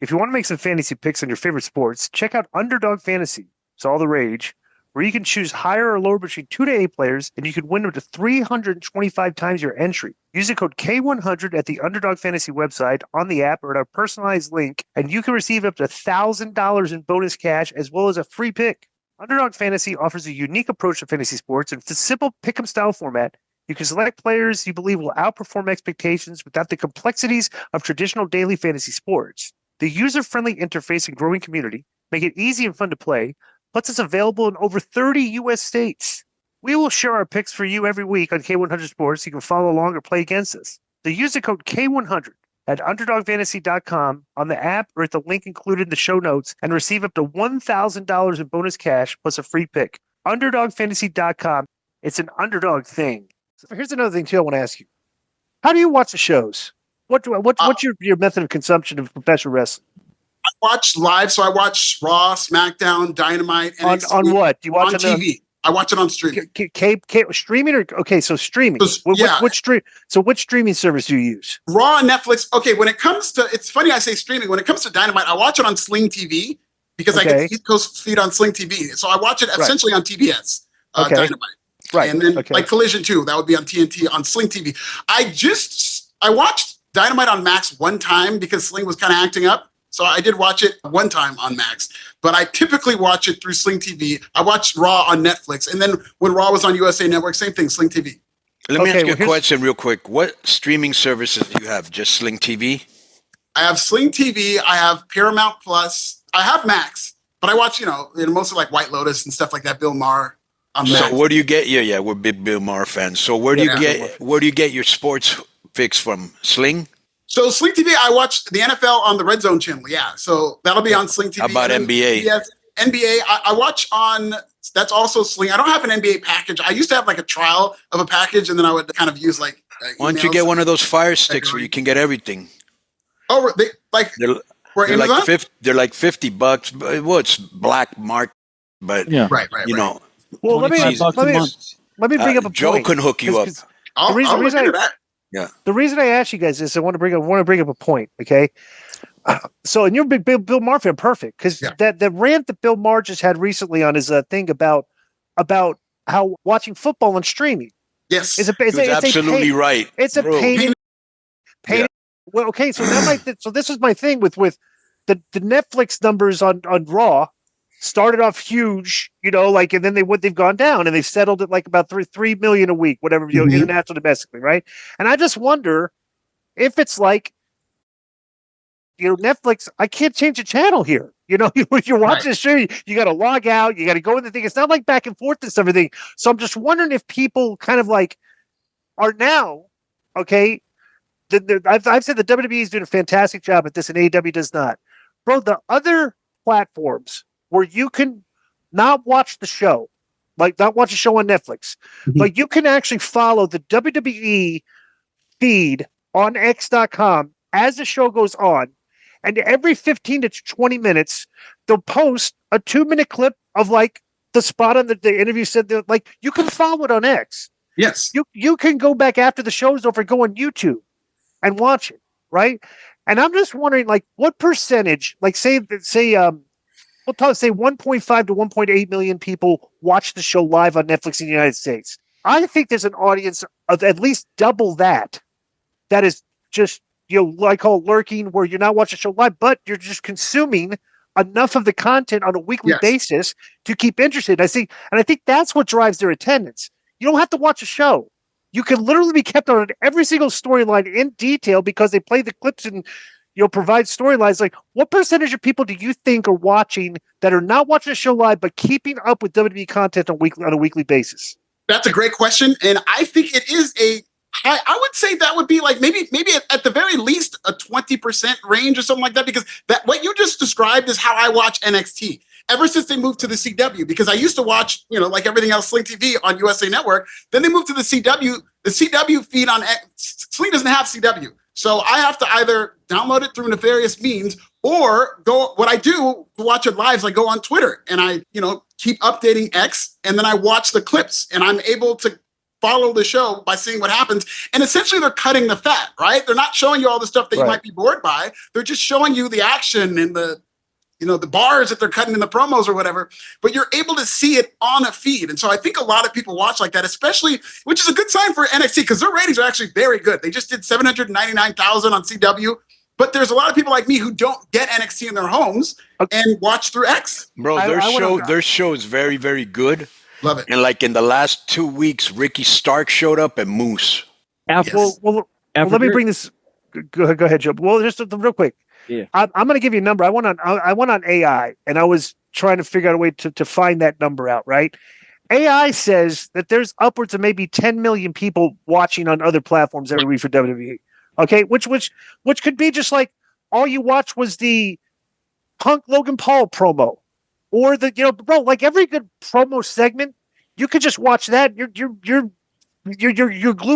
If you want to make some fantasy picks on your favorite sports, check out Underdog Fantasy. It's all the rage, where you can choose higher or lower between 2 to 8 players, and you can win up to 325 times your entry. Use the code K100 at the Underdog Fantasy website, on the app, or at our personalized link, and you can receive up to $1,000 in bonus cash as well as a free pick. Underdog Fantasy offers a unique approach to fantasy sports, and it's a simple pick-em style format. You can select players you believe will outperform expectations without the complexities of traditional daily fantasy sports. The user-friendly interface and growing community make it easy and fun to play, plus it's available in over 30 U.S. states. We will share our picks for you every week on K100 Sports. You can follow along or play against us. So use the code K100 at UnderdogFantasy.com on the app or at the link included in the show notes and receive up to $1,000 in bonus cash plus a free pick. UnderdogFantasy.com. It's an underdog thing. So here's another thing, too, I want to ask you. How do you watch the shows? What's your method of consumption of professional wrestling? I watch live, so I watch Raw, SmackDown, Dynamite, NXT. On what? Do you watch on TV? I watch it on streaming. Streaming or okay? So streaming. Which streaming service do you use? Raw and Netflix. Okay, when it comes to, it's funny I say streaming. When it comes to Dynamite, I watch it on Sling TV because I get the East Coast feed on Sling TV. So I watch it essentially on TBS. Dynamite. Right. And then like Collision 2, that would be on TNT on Sling TV. I watched Dynamite on Max one time because Sling was kind of acting up. So I did watch it one time on Max, but I typically watch it through Sling TV. I watched Raw on Netflix. And then when Raw was on USA Network, same thing, Sling TV. Let me ask you a question real quick. What streaming services do you have? Just Sling TV? I have Sling TV. I have Paramount Plus. I have Max, but I watch, mostly like White Lotus and stuff like that, Bill Maher. So where do you get, we're big Bill Maher fans. So where do you get your sports fix from? Sling? So Sling TV, I watch the NFL on the Red Zone channel. Yeah, so that'll be on Sling TV. How about NBA? Yes, NBA. I watch on. That's also Sling. I don't have an NBA package. I used to have like a trial of a package, and then I would kind of use like. Why don't you get one of those Fire Sticks where you can get everything? Oh, they're like $50. Well, it's black mark, but right. Well, let me bring up a point. Joe can hook you up. The reason I asked you guys is I want to bring up a point, okay? So, and you're a big Bill Maher fan, perfect, because that rant that Bill Maher just had recently on his thing about how watching football and streaming. Yes, it's absolutely right. It's a pain. Yeah. Well, okay, so this is my thing with the Netflix numbers on Raw. Started off huge, and then they've gone down and they've settled at like about 3 million a week, whatever, international, domestically, right? And I just wonder if it's like, Netflix, I can't change the channel here. If you're watching the show, you got to log out, you got to go in the thing. It's not like back and forth and everything. So I'm just wondering if people kind of like are now, okay, I've said the WWE is doing a fantastic job at this and AEW does not. Bro, the other platforms where you can not watch the show, like not watch a show on Netflix, but you can actually follow the WWE feed on X.com as the show goes on. And every 15 to 20 minutes, they'll post a 2-minute clip of like the spot on the interview said that, like, you can follow it on X. Yes. You can go back after the show's over, go on YouTube and watch it, right? And I'm just wondering, like, what percentage, like say 1.5 to 1.8 million people watch the show live on Netflix in the United States. I think there's an audience of at least double that is just, I call lurking, where you're not watching the show live, but you're just consuming enough of the content on a weekly basis to keep interested. I think that's what drives their attendance. You don't have to watch a show. You can literally be kept on every single storyline in detail because they play the clips and provide storylines. Like, what percentage of people do you think are watching that are not watching the show live but keeping up with WWE content on a weekly basis? That's a great question, and I think it is I would say that would be like maybe at the very least a 20% range or something like that, because that what you just described is how I watch NXT ever since they moved to the CW, because I used to watch, like everything else, Sling TV on USA Network. Then they moved to the CW. The CW feed on Sling doesn't have CW. So I have to either download it through nefarious means or what I do to watch it live is I go on Twitter and I, keep updating X, and then I watch the clips, and I'm able to follow the show by seeing what happens. And essentially they're cutting the fat, right? They're not showing you all the stuff that you might be bored by. They're just showing you the action and the bars that they're cutting in the promos or whatever, but you're able to see it on a feed. And so I think a lot of people watch like that, especially, which is a good sign for NXT because their ratings are actually very good. They just did 799,000 on CW, but there's a lot of people like me who don't get NXT in their homes and watch through X. Bro, their show is very, very good. Love it. And like in the last 2 weeks, Ricky Stark showed up and Moose. Well, let me bring this. Go ahead, Joe. Well, just real quick. Yeah. I'm going to give you a number. I went on AI, and I was trying to figure out a way to find that number out, right? AI says that there's upwards of maybe 10 million people watching on other platforms every week for WWE. Okay, which could be just like all you watch was the Punk Logan Paul promo, or the bro, like every good promo segment, you could just watch that. You're glued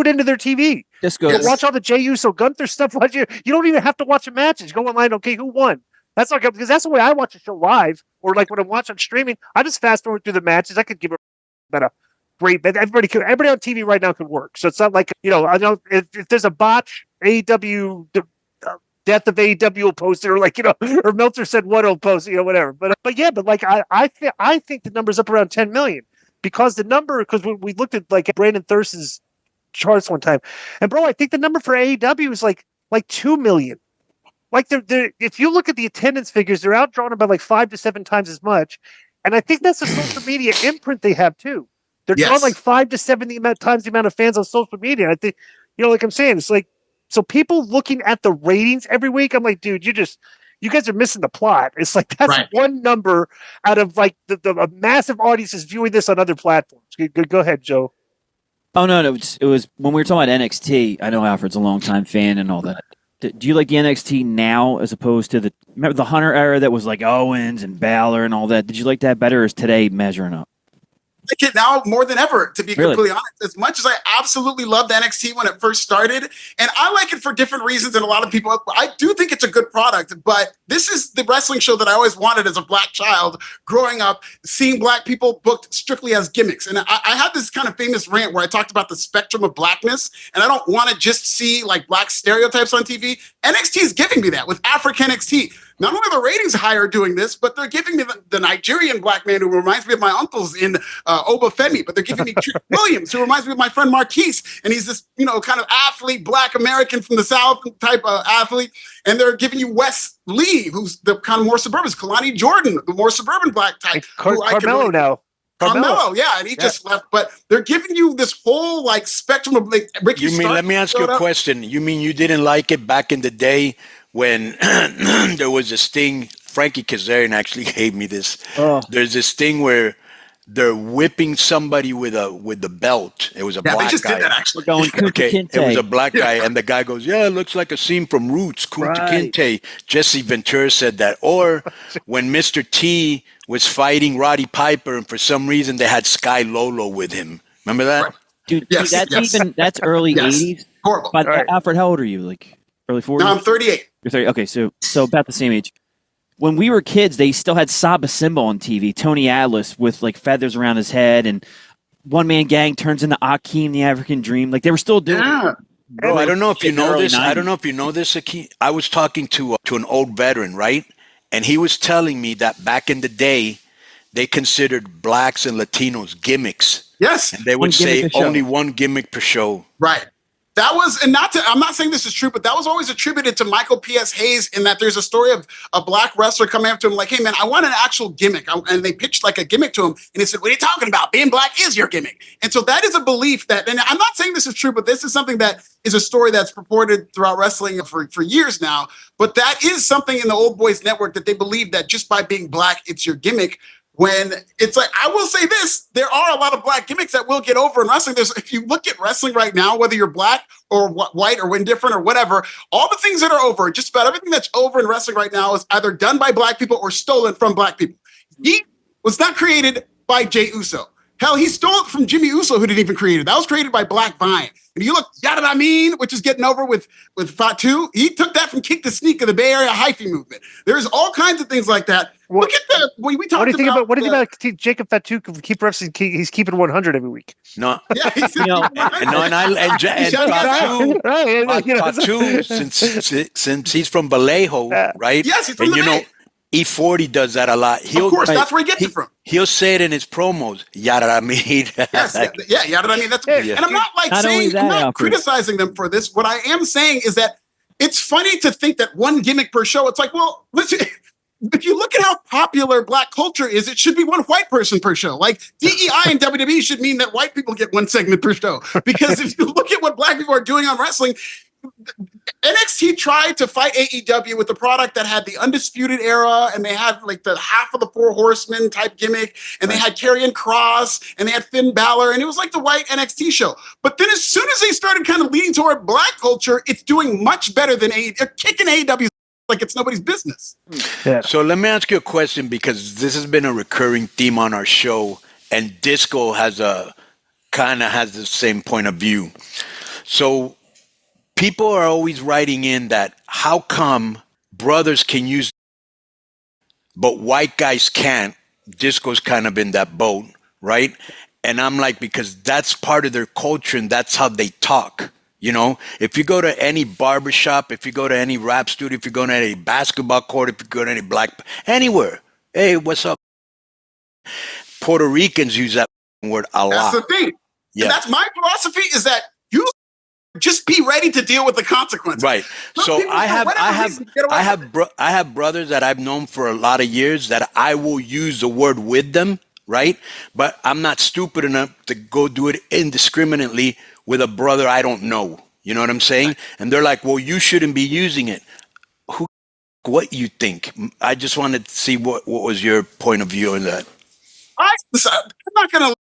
into their TV. This goes. Watch all the Jey Uso Gunther stuff. You don't even have to watch the matches. Go online. Okay, who won? That's like because that's the way I watch a show live, or like when I watch on streaming. I just fast forward through the matches. I could give a great. Everybody on TV right now could work. So it's not like I know if there's a botch AEW death of AEW will post it, or like or Meltzer said what will post whatever. But like I think the number's up around 10 million because we looked at like Brandon Thurston's charts one time, and bro, I think the number for AEW is like 2 million. Like they're if you look at the attendance figures, they're outdrawn about like 5 to 7 times as much, and I think that's a social media imprint they have too. They're drawn like 5 to 7 times the amount of fans on social media. And I think like I'm saying, it's like so people looking at the ratings every week. I'm like, dude, you guys are missing the plot. It's like that's one number out of like the massive audiences viewing this on other platforms. Go ahead, Joe. Oh no, it was when we were talking about NXT. I know Alfred's a longtime fan and all that. Do you like the NXT now as opposed to remember the Hunter era that was like Owens and Balor and all that? Did you like that better, or is today measuring up? I like it now more than ever, to be completely honest. As much as I absolutely loved NXT when it first started, and I like it for different reasons than a lot of people. I do think it's a good product, but this is the wrestling show that I always wanted as a black child growing up, seeing black people booked strictly as gimmicks. And I had this kind of famous rant where I talked about the spectrum of blackness, and I don't want to just see like black stereotypes on TV. NXT is giving me that with African NXT. Not only are the ratings higher doing this, but they're giving me the Nigerian black man who reminds me of my uncles in Obafemi, but they're giving me Trick Williams, who reminds me of my friend Marquise, and he's this, kind of athlete, black American from the South type of athlete, and they're giving you Wes Lee, who's the kind of more suburban, Kalani Jordan, the more suburban black type. Carmelo now. Carmelo, yeah, and he just left, but they're giving you this whole like spectrum of like Ricky Stark. Let me ask you a question. You mean you didn't like it back in the day when there was this thing? Frankie Kazarian actually gave me this. There's this thing where they're whipping somebody with the belt. It was a black guy. They just did that actually. It was a black guy, and the guy goes, "Yeah, it looks like a scene from Roots." Kunta Kinte. Jesse Ventura said that. Or when Mr. T was fighting Roddy Piper, and for some reason they had Sky Lolo with him. Remember that? Right. Dude, that's early 80s. Horrible. But Alfred, how old are you? Like early 40s? No, I'm 38. You're 30. Okay, so about the same age. When we were kids, they still had Saba Simba on TV, Tony Atlas with like feathers around his head, and One Man Gang turns into Akeem the African Dream. Like they were still doing it. Bro, I don't know if you know this. 90s. I don't know if you know this, Akeem. I was talking to an old veteran, right? And he was telling me that back in the day, they considered blacks and Latinos gimmicks. Yes. And they would say only one gimmick per show. Right. That was, and I'm not saying this is true, but that was always attributed to Michael P.S. Hayes in that there's a story of a black wrestler coming up to him like, "Hey man, I want an actual gimmick." And they pitched like a gimmick to him. And he said, "What are you talking about? Being black is your gimmick." And so that is a belief that, and I'm not saying this is true, but this is something that is a story that's purported throughout wrestling for years now. But that is something in the Old Boys Network that they believe that just by being black, it's your gimmick. When it's like, I will say this, there are a lot of black gimmicks that will get over in wrestling. If you look at wrestling right now, whether you're black or white or indifferent or whatever, all the things that are over, just about everything that's over in wrestling right now is either done by black people or stolen from black people. He was not created by Jey Uso. Hell, he stole it from Jimmy Uso, who didn't even create it. That was created by Black Vine. And you look, Yada I Mean, which is getting over with Fatu, he took that from Kick the Sneak of the Bay Area hyphy movement. There's all kinds of things like that. Look at the when we talked what do you think about. What do you think about Jacob Fatu? Keep referencing he's keeping 100 every week. No, Yeah, he's Fatu, since he's from Vallejo, right? Yes, he's from and the Bay. E40 does that a lot. Of course, that's where he gets it from. He'll say it in his promos. Yada I mean. Yes, Yada I Mean. That's and I'm not I'm not criticizing them for this. What I am saying is that it's funny to think that one gimmick per show. It's like, well, listen. If you look at how popular black culture is, it should be one white person per show. Like DEI and WWE should mean that white people get one segment per show. Because if you look at what black people are doing on wrestling, NXT tried to fight AEW with a product that had the Undisputed Era, and they had like the half of the Four Horsemen type gimmick, and they had Karrion Kross, and they had Finn Balor, and it was like the white NXT show. But then as soon as they started kind of leading toward black culture, it's doing much better than AEW. Kicking AEW like it's nobody's business. Yeah. So let me ask you a question, because this has been a recurring theme on our show, and Disco has the same point of view. So people are always writing in that how come brothers can use but white guys can't? Disco's kind of in that boat, right? And I'm like, because that's part of their culture and that's how they talk. You know, if you go to any barbershop, if you go to any rap studio, if you go to any basketball court, if you go to any anywhere, hey, what's up? Puerto Ricans use that word a lot. That's the thing. Yeah. And that's my philosophy, is that you just be ready to deal with the consequences. Right. So I have brothers that I've known for a lot of years that I will use the word with them, right? But I'm not stupid enough to go do it indiscriminately with a brother I don't know. You know what I'm saying? Right. And they're like, well, you shouldn't be using it. What you think? I just wanted to see what was your point of view on that. I'm not going to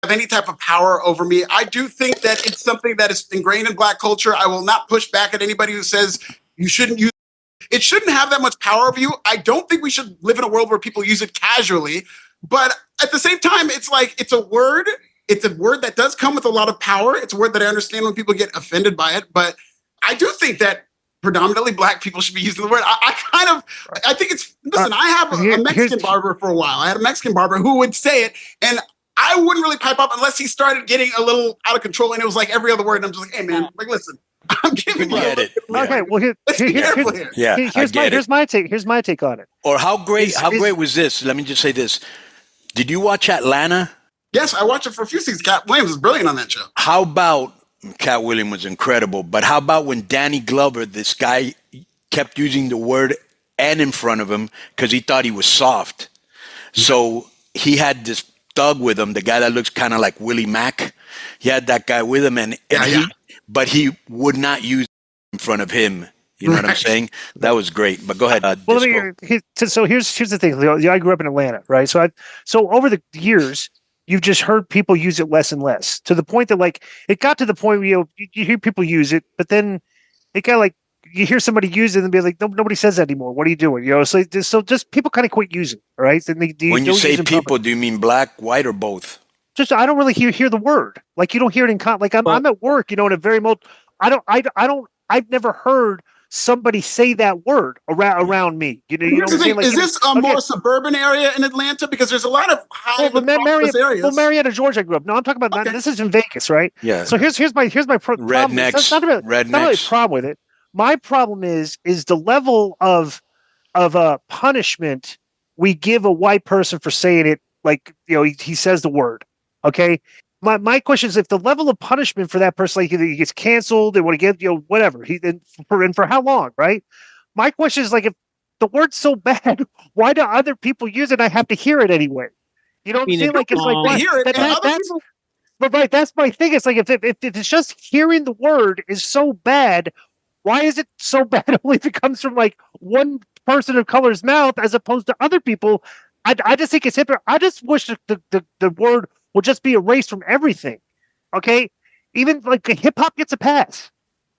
have any type of power over me. I do think that it's something that is ingrained in black culture. I will not push back at anybody who says you shouldn't use it. It shouldn't have that much power over you. I don't think we should live in a world where people use it casually. But at the same time, it's like, it's a word. It's a word that does come with a lot of power. It's a word that I understand when people get offended by it. But I do think that predominantly black people should be using the word. I think it's, listen, I have a Mexican barber for a while. I had a Mexican barber who would say it, and I wouldn't really pipe up unless he started getting a little out of control, and it was like every other word. And I'm just like, hey, man, like, listen, I'm giving you it. Okay, well, here's my take. Here's my take on it. Or how great was this? Let me just say this. Did you watch Atlanta? Yes, I watched it for a few seasons. Cat Williams was brilliant on that show. How about Cat Williams was incredible, but how about when Danny Glover, this guy, kept using the word "and" in front of him because he thought he was soft. So he had this thug with him, the guy that looks kind of like Willie Mack. He had that guy with him, but he would not use it in front of him. You know what I'm saying? That was great. But go ahead. So here's the thing. I grew up in Atlanta, right? So over the years, you've just heard people use it less and less, to the point that, like, it got to the point where you hear people use it, but then it got like, you hear somebody use it and be like, nobody says that anymore. What are you doing? You know, so just people kind of quit using it, right? And when you say people, do you mean black, white, or both? Just, I don't really hear the word. Like, you don't hear it in like I'm at work, you know, in a very I've never heard somebody say that word around me. You know what I'm saying? Like, is this a more suburban area in Atlanta? Because there's a lot of high areas. Well, Marietta, Georgia, I grew up. No, I'm talking about this is in Vegas, right? Yeah. So here's my problem. Rednecks. That's not really a problem with it. My problem is the level of punishment we give a white person for saying it. Like, you know, he says the word. Okay. My question is, if the level of punishment for that person, like, he gets canceled, they want to get, you know, whatever, and for how long, right? My question is, like, if the word's so bad, why do other people use it? I have to hear it anyway. You know what I'm saying? Like, it's like, hear it. But right, that's my thing. It's like, if it's just hearing the word is so bad, why is it so bad only if it comes from like one person of color's mouth as opposed to other people? I just think it's hypocritical. I just wish the word will just be erased from everything. Okay, even like hip hop gets a pass.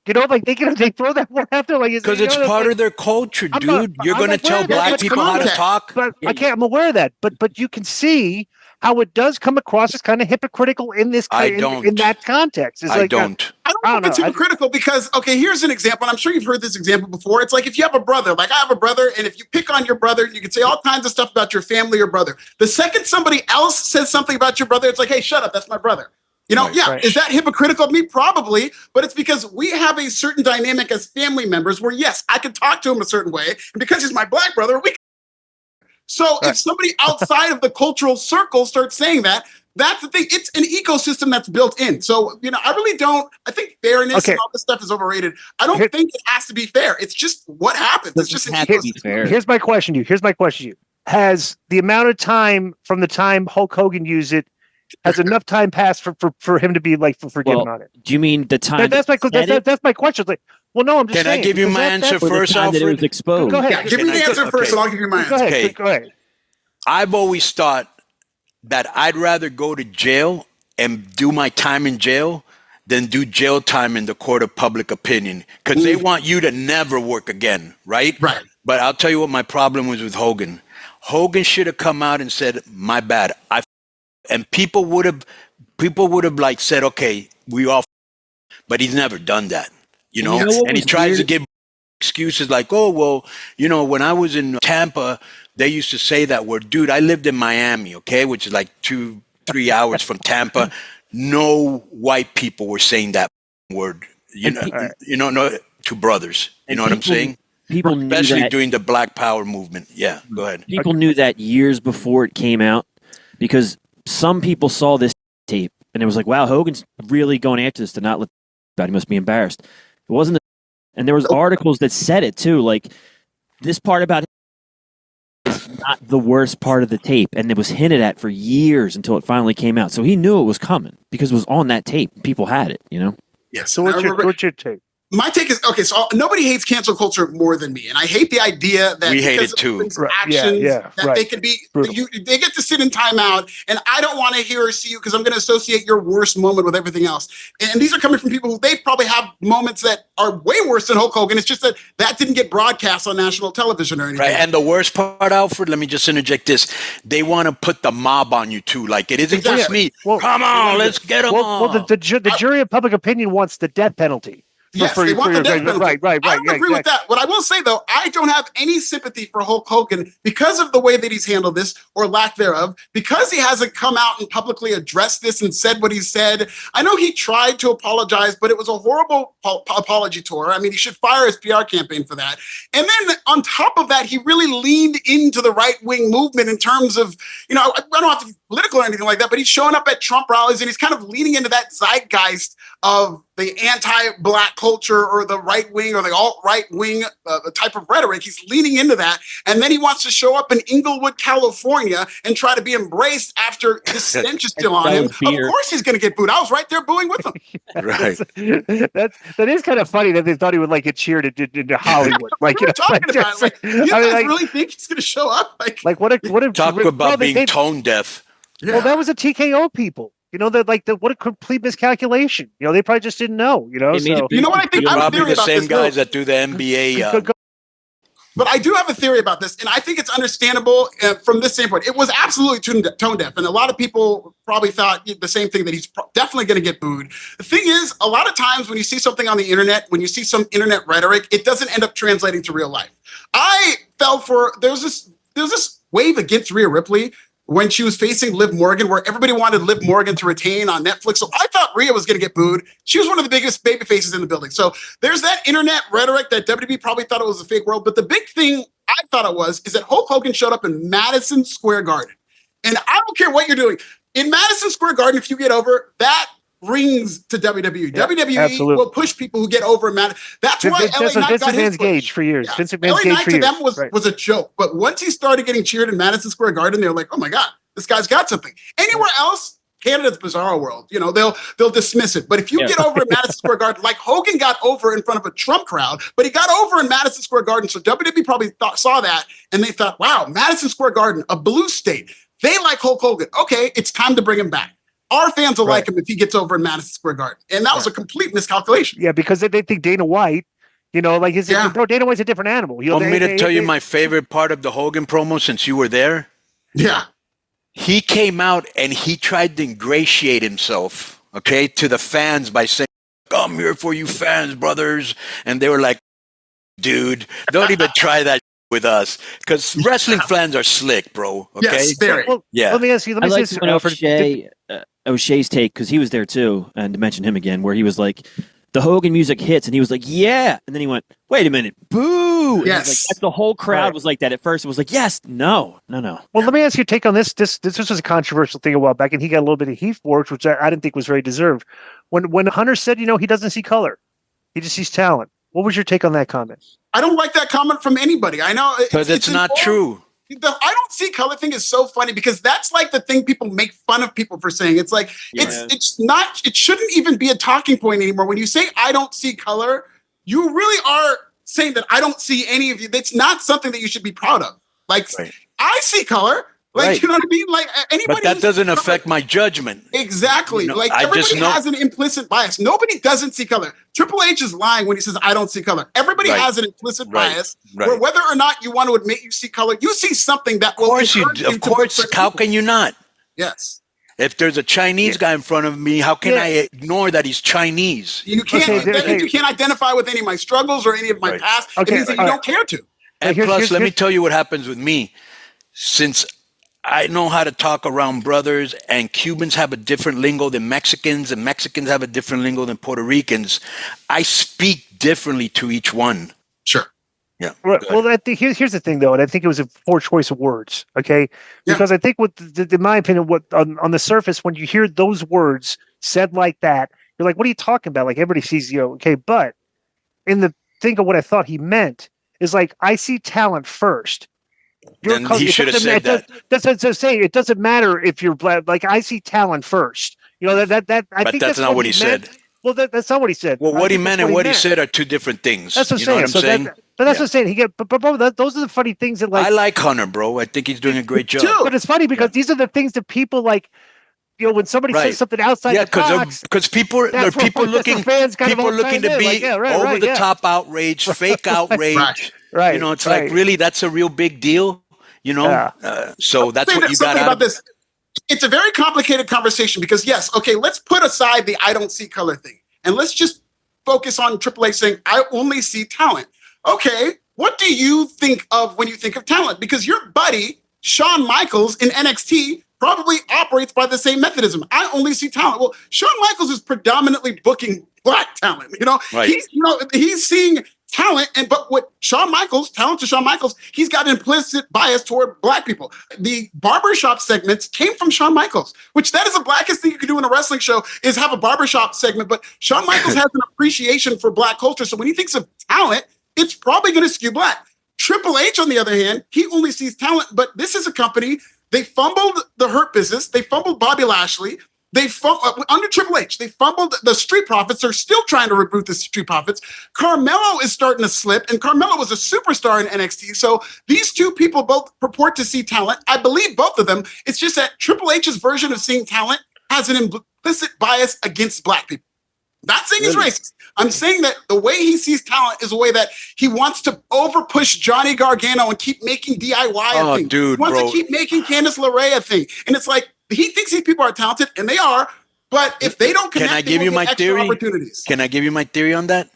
You know, like they throw that word out there, like, because it's part of their culture, dude. You're going to tell black people how to talk. But I'm aware of that. But you can see how it does come across as kind of hypocritical in this in that context. It's I like, don't. I don't know if it's hypocritical because, okay, here's an example. And I'm sure you've heard this example before. It's like if you have a brother, like I have a brother, and if you pick on your brother, you can say all kinds of stuff about your family or brother. The second somebody else says something about your brother, it's like, hey, shut up, that's my brother. You know, Is that hypocritical of me? Probably, but it's because we have a certain dynamic as family members where, yes, I can talk to him a certain way, and because he's my black brother, So if somebody outside of the cultural circle starts saying that, that's the thing. It's an ecosystem that's built in. So, I think fairness and all this stuff is overrated. I don't think it has to be fair. It's just what happens. It's just an ecosystem. Here's my question to you. Has the amount of time from the time Hulk Hogan used it, has enough time passed for him to be like forgiven on it? Do you mean the time? That's my question. Like, well, no, I'm just saying. Can I give you my answer first, Alfred? That it was exposed. Go ahead. Yeah, give me the answer first, and I'll give you my answer. Go ahead. I've always thought that I'd rather go to jail and do my time in jail than do jail time in the court of public opinion, because they want you to never work again, right? Right. But I'll tell you what my problem was with Hogan. Hogan should have come out and said, "My bad," and people would have like said, "Okay, we all," but he's never done that, and he tries to give excuses like, "Oh, well, when I was in Tampa, they used to say that word." Dude, I lived in Miami, okay, which is like 2-3 hours from Tampa. No white people were saying that word, to brothers. You know what I'm saying? People knew especially that, during the Black Power movement. Yeah, go ahead. People knew that years before it came out, because some people saw this tape and it was like, wow, Hogan's really going after this to not let he must be embarrassed. It wasn't, and there was articles that said it too, like this part about him is not the worst part of the tape, and it was hinted at for years until it finally came out. So he knew it was coming because it was on that tape. People had it, Yeah. So what's your take? My take is, okay, so nobody hates cancel culture more than me. And I hate the idea that we hate it too. Actions they could be, they get to sit in timeout, and I don't want to hear or see you because I'm going to associate your worst moment with everything else. And these are coming from people who they probably have moments that are way worse than Hulk Hogan. It's just that didn't get broadcast on national television or anything. Right. And the worst part, Alfred, let me just interject this. They want to put the mob on you too. Like, it isn't just me. Well, come on, let's get them on. Well, the jury of public opinion wants the death penalty. Yes, they want the death penalty. Right. I don't agree with that. What I will say, though, I don't have any sympathy for Hulk Hogan because of the way that he's handled this, or lack thereof, because he hasn't come out and publicly addressed this and said what he said. I know he tried to apologize, but it was a horrible apology tour. I mean, he should fire his PR campaign for that. And then on top of that, he really leaned into the right-wing movement in terms of, I don't have to be political or anything like that, but he's showing up at Trump rallies and he's kind of leaning into that zeitgeist of the anti-black culture or the right wing or the alt-right wing type of rhetoric. He's leaning into that. And then he wants to show up in Inglewood, California and try to be embraced after his stench is still on him. Of course he's going to get booed. I was right there booing with him. Right. That is kind of funny that they thought he would like get cheered into Hollywood. Like, what are you talking about? Like, you guys really think he's going to show up? What if talk about being tone deaf. Yeah. Well, that was a TKO people. What a complete miscalculation. They probably just didn't know. So. You know what I think? Probably the same guys that do the NBA. But I do have a theory about this, and I think it's understandable from this standpoint. It was absolutely tone deaf, and a lot of people probably thought the same thing, that he's definitely going to get booed. The thing is, a lot of times when you see something on the internet, when you see some internet rhetoric, it doesn't end up translating to real life. I fell for there's this wave against Rhea Ripley when she was facing Liv Morgan, where everybody wanted Liv Morgan to retain on Netflix. So I thought Rhea was going to get booed. She was one of the biggest baby faces in the building. So there's that internet rhetoric that WWE probably thought it was a fake world. But the big thing I thought it was is that Hulk Hogan showed up in Madison Square Garden. And I don't care what you're doing. In Madison Square Garden, if you get over, that rings to WWE. Yeah, WWE absolutely will push people who get over Madison. That's why LA Knight got his Gage for years. Yeah. Vince LA Knight for to years. them was a joke. But once he started getting cheered in Madison Square Garden, they're like, oh my God, this guy's got something. Anywhere else, Canada's bizarro world. They'll dismiss it. But if you get over in Madison Square Garden, like Hogan got over in front of a Trump crowd, but he got over in Madison Square Garden. So WWE probably saw that and they thought, wow, Madison Square Garden, a blue state. They like Hulk Hogan. Okay, it's time to bring him back. Our fans will like him if he gets over in Madison Square Garden. And that was a complete miscalculation. Yeah, because they think Dana White, bro, Dana White's a different animal. Want me to tell you my favorite part of the Hogan promo since you were there? Yeah. he came out and he tried to ingratiate himself, okay, to the fans by saying, "I'm here for you fans, brothers," and they were like, "Dude, don't even try that with us," because wrestling fans are slick, bro. Okay, Yes, very. Well, Yeah. Let me ask you. Let I me liked say this, when Alfred. O'Shea's take, because he was there too, and to mention him again, where he was like, the Hogan music hits, and he was like, yeah, and then he went, wait a minute, boo. And he was Yes. like, the whole crowd Right. was like that at first. It was like, yes, no. Well, let me ask you your take on this. This was a controversial thing a while back, and he got a little bit of heat for it, which I didn't think was very deserved. When Hunter said, he doesn't see color, he just sees talent. What was your take on that comment? I don't like that comment from anybody. I know because it's not true. The I don't see color thing is so funny because that's like the thing people make fun of people for saying. It's like it's not. It shouldn't even be a talking point anymore. When you say I don't see color, you really are saying that I don't see any of you. That's not something that you should be proud of. Like I see color. Like you know what I mean? Like anybody. But that doesn't affect my judgment. Exactly. Like everybody has an implicit bias. Nobody doesn't see color. Triple H is lying when he says I don't see color. Everybody has an implicit bias where whether or not you want to admit you see color, you see something that will. Of course. How can you not? Yes. If there's a Chinese guy in front of me, how can I ignore that he's Chinese? You can't. You can't identify with any of my struggles or any of my past. It means that you don't care to. And plus, let me tell you what happens with me. Since I know how to talk around brothers, and Cubans have a different lingo than Mexicans, and Mexicans have a different lingo than Puerto Ricans. I speak differently to each one. Sure. Yeah. Right. Well, here's the thing, though, and I think it was a poor choice of words. Okay, because I think in my opinion, what on the surface, when you hear those words said like that, you're like, "What are you talking about?" Like everybody sees you. Okay, but in the think of what I thought he meant is like I see talent first. Then he should have said that. That's what I'm saying. It doesn't matter if you're black. Like I see talent first. I but think that's not what he said. Well, that's not what he said. Well, what he meant and what he said are two different things. That's what I'm saying. What I'm saying. But that's what I'm saying. But bro, those are the funny things that I like Hunter, bro. I think he's doing a great job. But it's funny because these are the things that people like. When somebody says something outside the box, because people are looking to be over the top outrage, fake outrage. Right. It's like really that's a real big deal. So that's what you got out of this. It's a very complicated conversation because let's put aside the I don't see color thing and let's just focus on Triple H saying I only see talent. Okay, what do you think of when you think of talent? Because your buddy Shawn Michaels in NXT probably operates by the same methodism. I only see talent. Well, Shawn Michaels is predominantly booking black talent. He's seeing talent, but what talent to Shawn Michaels, he's got an implicit bias toward black people. The barbershop segments came from Shawn Michaels, which that is the blackest thing you can do in a wrestling show is have a barbershop segment. But Shawn Michaels has an appreciation for black culture. So when he thinks of talent, it's probably going to skew black. Triple H, on the other hand, he only sees talent, but this is a company. They fumbled the Hurt Business. They fumbled Bobby Lashley. Under Triple H, they fumbled the Street Profits. They're still trying to reboot the Street Profits. Carmelo is starting to slip, and Carmelo was a superstar in NXT. So these two people both purport to see talent. I believe both of them. It's just that Triple H's version of seeing talent has an implicit bias against black people. Not saying he's racist. I'm saying that the way he sees talent is a way that he wants to overpush Johnny Gargano and keep making DIY a thing. Dude, he wants to keep making Candice LeRae a thing. And it's like, he thinks these people are talented, and they are, but if they don't connect, can I give you my theory? Can I give you my theory on that?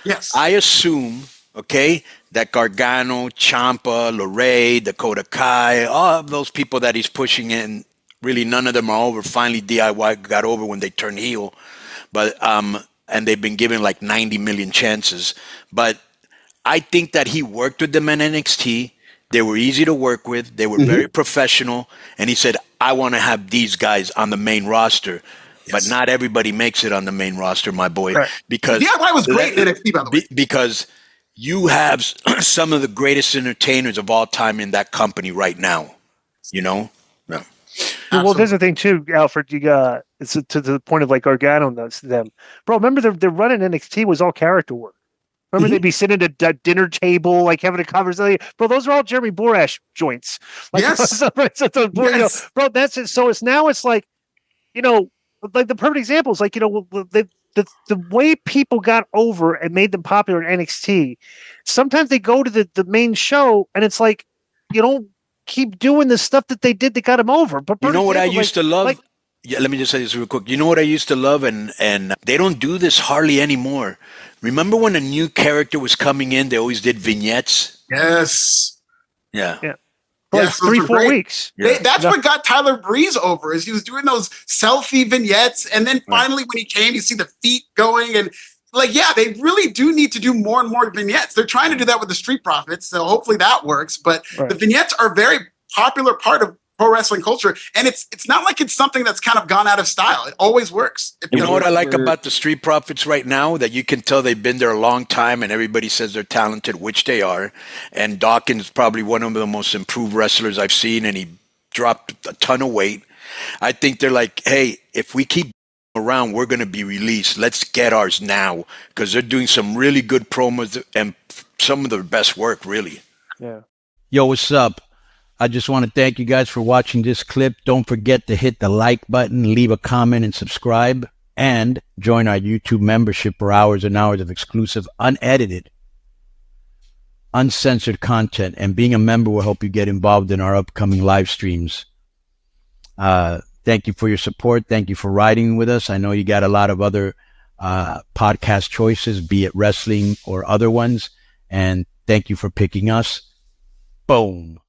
Yes. I assume, that Gargano, Ciampa, LeRae, Dakota Kai, all of those people that he's pushing in, really none of them are over. Finally, DIY got over when they turned heel. But and they've been given like 90 million chances. But I think that he worked with them in NXT. They were easy to work with. They were very professional. And he said, I want to have these guys on the main roster. But not everybody makes it on the main roster, my boy. Right. Because DIY was great in NXT, by the way. Because you have some of the greatest entertainers of all time in that company right now. Yeah. Well, there's the thing too, Alfred. You got it's to the point of like Gargano and them, bro. Remember the run in NXT was all character work. Remember they'd be sitting at a dinner table, like having a conversation. Bro, those are all Jeremy Borash joints. Like, yes. Bro, that's it. So it's like, like the perfect example is like, the way people got over and made them popular in NXT. Sometimes they go to the main show and it's like, keep doing the stuff that they did that got him over. But you know what I used to love? Yeah, let me just say this real quick. You know what I used to love, and they don't do this hardly anymore. Remember when a new character was coming in, they always did vignettes? Yes. Yeah. Yeah. Like Yes, 3-4 weeks. That's what got Tyler Breeze over, is he was doing those selfie vignettes, and then finally when he came, you see the feet going, and like, yeah, they really do need to do more and more vignettes. They're trying to do that with the Street Profits, so hopefully that works. But the vignettes are a very popular part of pro wrestling culture, and it's not like it's something that's kind of gone out of style. It always works. You know what I like about the Street Profits right now? That you can tell they've been there a long time, and everybody says they're talented, which they are. And Dawkins is probably one of the most improved wrestlers I've seen, and he dropped a ton of weight. I think they're like, hey, if we keep around, we're going to be released. Let's get ours now, because they're doing some really good promos and some of their best work, really. Yeah. Yo, what's up? I just want to thank you guys for watching this clip. Don't forget to hit the like button, leave a comment, and subscribe. And join our YouTube membership for hours and hours of exclusive, unedited, uncensored content. And being a member will help you get involved in our upcoming live streams. Thank you for your support. Thank you for riding with us. I know you got a lot of other podcast choices, be it wrestling or other ones. And thank you for picking us. Boom.